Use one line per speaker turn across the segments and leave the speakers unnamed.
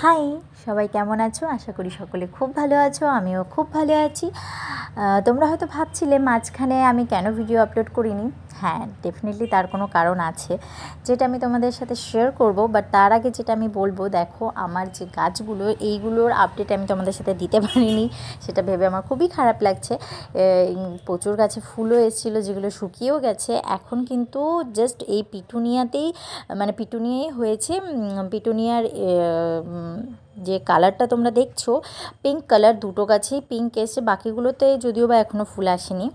High, সবাই কেমন আছো? আশা করি সকলে খুব ভালো আছো, আমিও খুব ভালো আছি। তোমরা হয়তো ভাবছিলে মাঝখানে আমি কেন ভিডিও আপলোড করিনি। হ্যাঁ, ডেফিনেটলি তার কোনো কারণ আছে, যেটা আমি তোমাদের সাথে শেয়ার করব। বাট তার আগে যেটা আমি বলবো, দেখো আমার যে গাছগুলো, এইগুলোর আপডেট আমি তোমাদের সাথে দিতে পারিনি, সেটা ভেবে আমার খুবই খারাপ লাগছে। প্রচুর গাছে ফুলও এসেছিলো, যেগুলো শুকিয়েও গেছে। এখন কিন্তু জাস্ট এই পিটুনিয়াতেই, মানে পিটুনিয়াই হয়েছে। পিটুনিয়ার যে কালারটা তোমরা দেখছো, পিঙ্ক কালার, দুটো গাছেই পিঙ্ক এসে, বাকিগুলোতে যদিও বা এখনও ফুল আসেনি।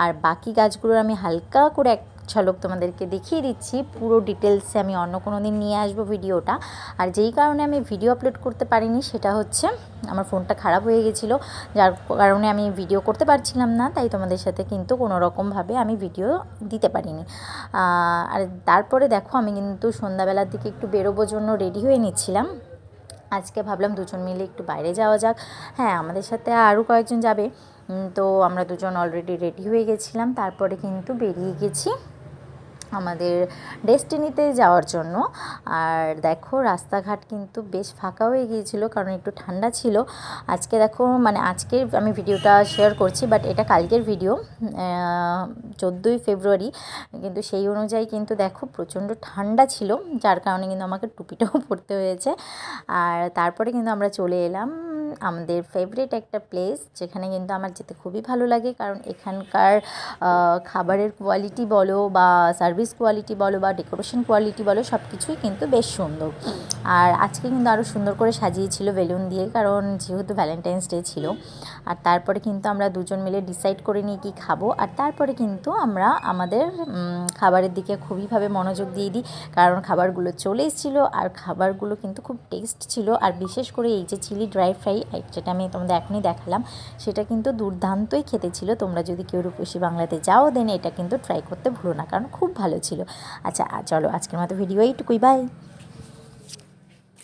আর বাকি গাছগুলোর আমি হালকা করে এক ঝলক তোমাদেরকে দেখিয়ে দিচ্ছি। পুরো ডিটেলসে আমি অন্য কোনো দিন নিয়ে আসবো ভিডিওটা। আর যেই কারণে আমি ভিডিও আপলোড করতে পারিনি, সেটা হচ্ছে আমার ফোনটা খারাপ হয়ে গেছিলো, যার কারণে আমি ভিডিও করতে পারছিলাম না। তাই তোমাদের সাথে কিন্তু কোনো রকমভাবে আমি ভিডিও দিতে পারিনি। আর তারপরে দেখো, আমি কিন্তু সন্ধ্যাবেলার দিকে একটু বেরোবার জন্য রেডি হয়ে নিচ্ছিলাম। আজকে ভাবলাম দুজন মিলে একটু বাইরে যাওয়া যাক। হ্যাঁ, আমাদের সাথে আরও কয়েকজন যাবে। তো আমরা দুজন অলরেডি রেডি হয়ে গেছিলাম, তারপরে কিন্তু বেরিয়ে গেছি আমাদের ডেস্টিনিতে যাওয়ার জন্য। আর দেখো, রাস্তাঘাট কিন্তু বেশ ফাঁকা হয়ে গিয়েছিল, কারণ একটু ঠান্ডা ছিল। আজকে দেখো, মানে আজকের আমি ভিডিওটা শেয়ার করছি, বাট এটা কালকের ভিডিও, 14ই ফেব্রুয়ারি। কিন্তু সেই অনুযায়ী কিন্তু দেখো প্রচণ্ড ঠান্ডা ছিল, যার কারণে কিন্তু আমাকে টুপিটাও পরতে হয়েছে। আর তারপরে কিন্তু আমরা চলে এলাম আমাদের ফেভারিট একটা প্লেস, যেখানে কিন্তু আমার যেতে খুবই ভালো লাগে, কারণ এখানকার খাবারের কোয়ালিটি বলো, বা সার্ভিস কোয়ালিটি বলো, বা ডেকোরেশন কোয়ালিটি বলো, সব কিছুই কিন্তু বেশ সুন্দর। আর আজকে কিন্তু আরও সুন্দর করে সাজিয়েছিল বেলুন দিয়ে, কারণ যেহেতু ভ্যালেন্টাইন্স ডে ছিল। আর তারপরে কিন্তু আমরা দুজন মিলে ডিসাইড করে নিই কী খাবো। আর তারপরে কিন্তু আমরা আমাদের খাবারের দিকে খুবইভাবে মনোযোগ দিয়ে দিই, কারণ খাবারগুলো চলে এসেছিলো। আর খাবারগুলো কিন্তু খুব টেস্ট ছিল। আর বিশেষ করে এই যে চিলি ড্রাই ফ্রাই, যেটা আমি তোমাদের এখনই দেখালাম, সেটা কিন্তু দুর্দান্তই খেতে ছিল। তোমরা যদি কেউ রূপসী বাংলাতে যাও, দেন এটা কিন্তু ট্রাই করতে ভুলো না, কারণ খুব ভালো ছিল। আচ্ছা, চলো আজকের মতো ভিডিও এইটুকুই, বাই।